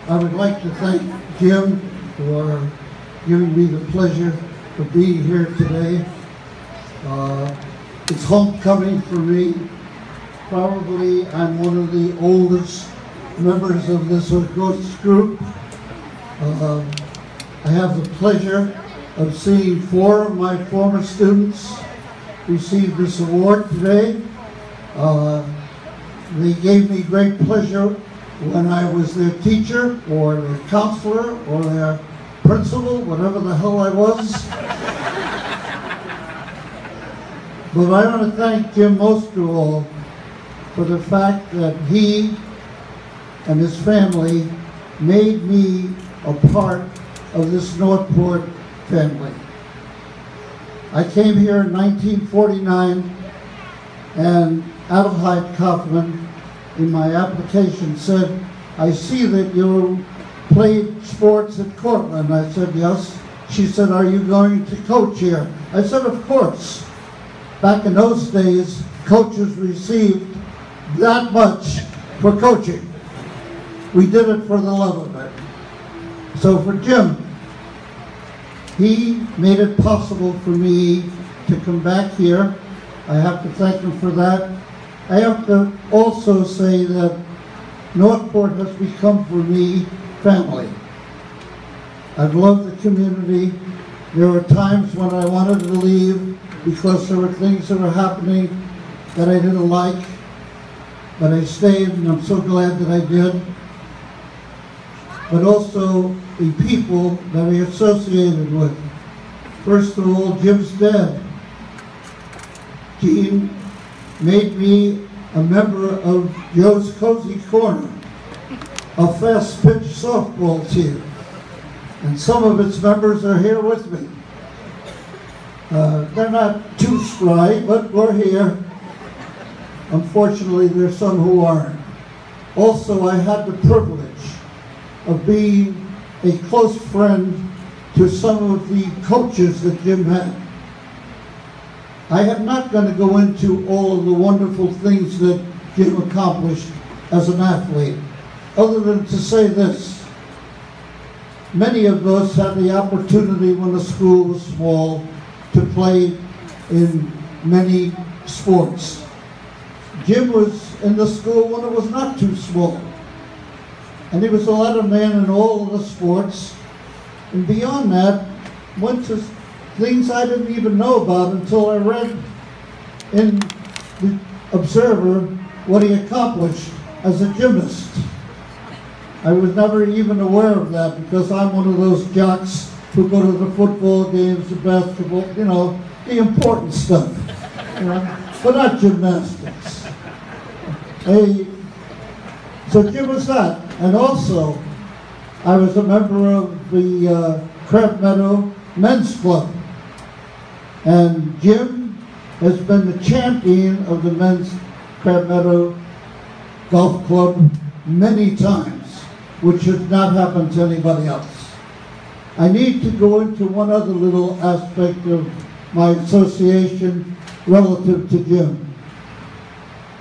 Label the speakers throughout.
Speaker 1: I would like to thank Jim for giving me the pleasure of being here today. It's homecoming for me. Probably I'm one of the oldest members of this August group. I have the pleasure of seeing 4 of my former students receive this award today. They gave me great pleasure when I was their teacher or their counselor or their principal, whatever the hell I was. But I want to thank Jim most of all for the fact that he and his family made me a part of this Northport family. I came here in 1949, and Adelheid Kaufman in my application said, "I see that you played sports at Cortland." I said, "Yes." She said, "Are you going to coach here?" I said, "Of course." Back in those days, coaches received that much for coaching. We did it for the love of it. So for Jim, he made it possible for me to come back here. I have to thank him for that. I have to also say that Northport has become for me family. I've loved the community. There were times when I wanted to leave because there were things that were happening that I didn't like, but I stayed, and I'm so glad that I did. But also the people that I associated with. First of all, Jim's dad. Gene made me a member of Joe's Cozy Corner, a fast-pitch softball team. And some of its members are here with me. They're not too spry, but we're here. Unfortunately, there's some who aren't. Also, I had the privilege of being a close friend to some of the coaches that Jim had. I am not going to go into all of the wonderful things that Jim accomplished as an athlete, other than to say this. Many of us had the opportunity when the school was small to play in many sports. Jim was in the school when it was not too small. And he was a lot of man in all of the sports. And beyond that, went to things I didn't even know about until I read in the Observer what he accomplished as a gymnast. I was never even aware of that because I'm one of those jocks who go to the football games, the basketball, you know, the important stuff, you know, but not gymnastics. So Jim was that. And also, I was a member of the Crab Meadow Men's Club. And Jim has been the champion of the Men's Crab Meadow Golf Club many times, which has not happened to anybody else. I need to go into one other little aspect of my association relative to Jim.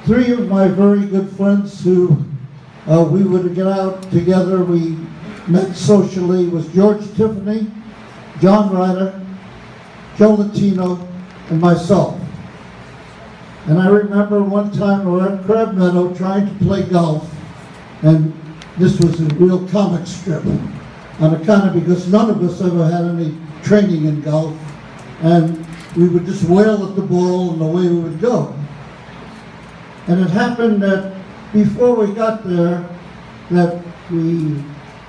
Speaker 1: 3 of my very good friends who we would get out together, we met socially, was George Tiffany, John Ryder, Joe Latino, and myself. And I remember one time we were at Crab Meadow trying to play golf, and this was a real comic strip on account of because none of us ever had any training in golf, and we would just wail at the ball and away we would go. And it happened that before we got there, that we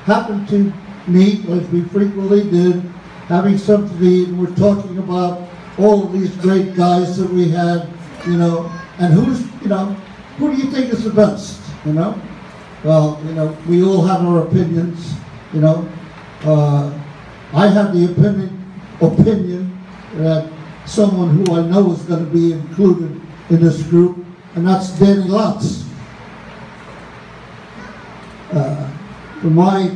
Speaker 1: happened to meet, as we frequently did, having something to eat, and we're talking about all of these great guys that we had, you know, and who's, you know, who do you think is the best, you know? Well, you know, we all have our opinions, you know. I have the opinion that someone who I know is going to be included in this group, and that's Danny Lotz. From my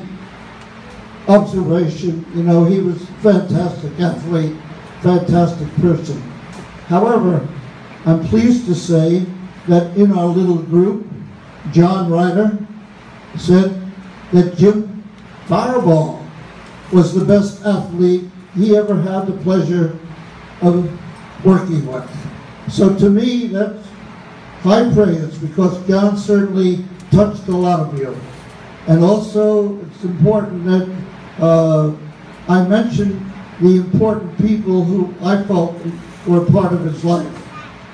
Speaker 1: observation, you know, he was a fantastic athlete, fantastic person. However, I'm pleased to say that in our little group, John Ryder said, that Jim Farabaugh was the best athlete he ever had the pleasure of working with. So to me, that's high praise, because John certainly touched a lot of you. And also, it's important that I mentioned the important people who I felt were part of his life.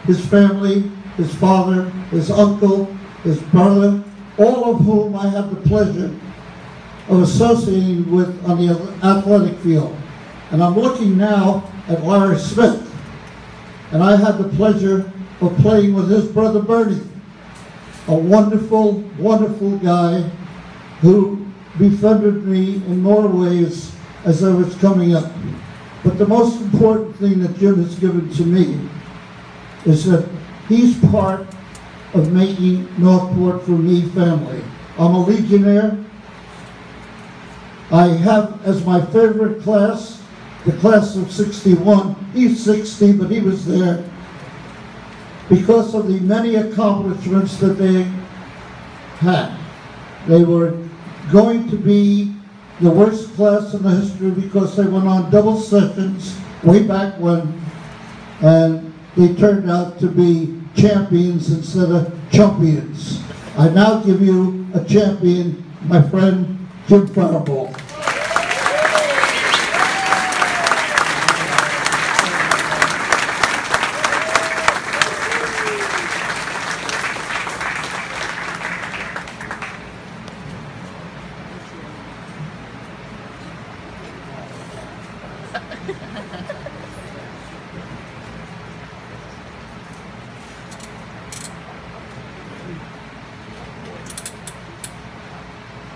Speaker 1: His family, his father, his uncle, his brother, all of whom I had the pleasure of associating with on the athletic field. And I'm looking now at Larry Smith, and I had the pleasure of playing with his brother Bernie, a wonderful, wonderful guy who befriended me in more ways as I was coming up. But the most important thing that Jim has given to me is that he's part of making Northport for me family. I'm a Legionnaire. I have as my favorite class, the class of 61. He's 60, but he was there because of the many accomplishments that they had. They were going to be the worst class in the history because they went on double sessions way back when, and they turned out to be champions instead of champions. I now give you a champion, my friend Jim Farabaugh.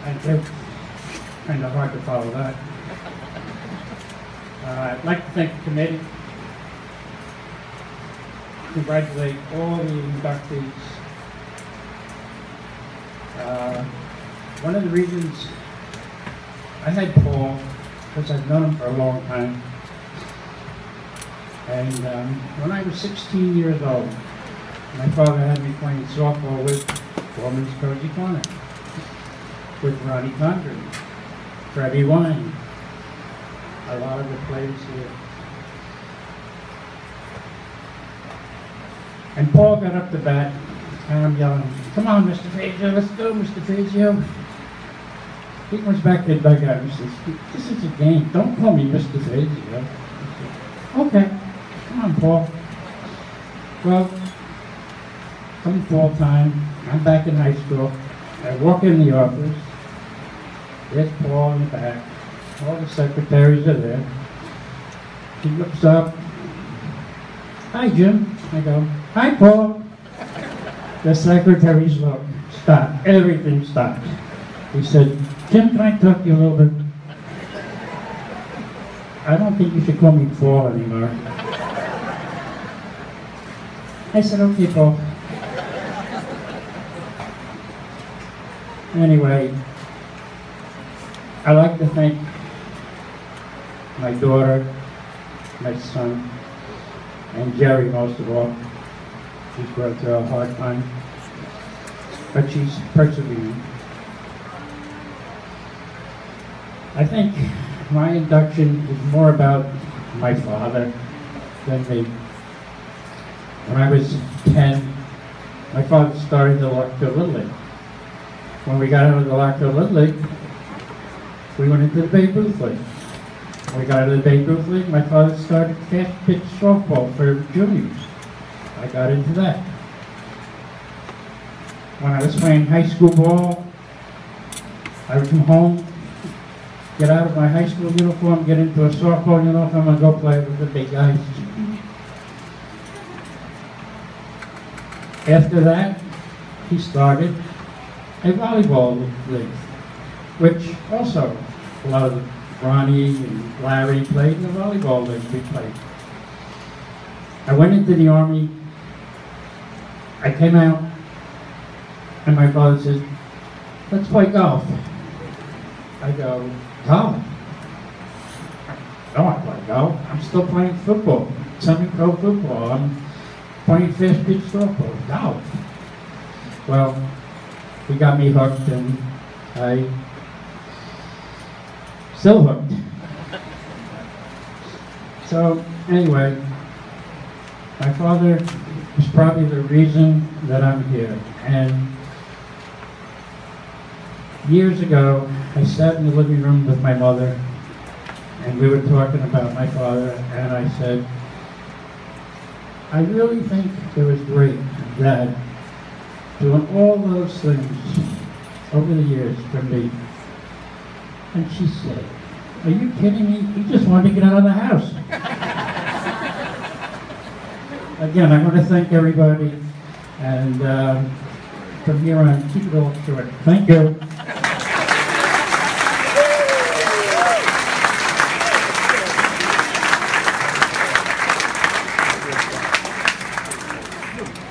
Speaker 2: Thank you. Kind of hard to follow that. I'd like to thank the committee, congratulate all the inductees. One of the reasons I had Paul, because I've known him for a long time, and when I was 16 years old, my father had me playing softball with Foreman's Cozy Corner, with Ronnie Condren, Freddie Wine, a lot of the players here. And Paul got up to bat, and I'm yelling, "Come on, Mr. Fazio, let's go, Mr. Fazio." He comes back to the dugout and says, "This is a game, don't call me Mr. Fazio." Okay, come on, Paul. Well, come fall time, I'm back in high school. I walk in the office, there's Paul in the back, all the secretaries are there. He looks up, "Hi, Jim." I go, "Hi, Paul." The secretaries look, stop, everything stopped. He said, "Jim, can I talk to you a little bit?" "I don't think you should call me Paul anymore." I said, "Okay, Paul." Anyway, I'd like to thank my daughter, my son, and Jerry most of all. She's going through a hard time, but she's persevering. I think my induction is more about my father than me. When I was 10, my father started the Larkville Little League. When we got out of the Larkville Little League, we went into the Babe Ruth League. When we got out of the Babe Ruth League, my father started fast pitch softball for juniors. I got into that. When I was playing high school ball, I would come home, get out of my high school uniform, get into a softball uniform, and go play with the big guys. After that, he started a volleyball league, which also a lot of Ronnie and Larry played in the volleyball league we played. I went into the Army. I came out, and my father said, "Let's play golf." I go, "Golf? I don't want to play golf. I'm still playing football, semi-pro football. I'm playing fast pitch softball. Golf." Well, he got me hooked, and I Still hooked. So, anyway, my father is probably the reason that I'm here. And years ago, I sat in the living room with my mother, and we were talking about my father, and I said, I really think it was great, Dad, doing all those things over the years for me. And she said, are you kidding me? He just wanted to get out of the house. Again, I want to thank everybody, and from here on, keep it all short. Thank you.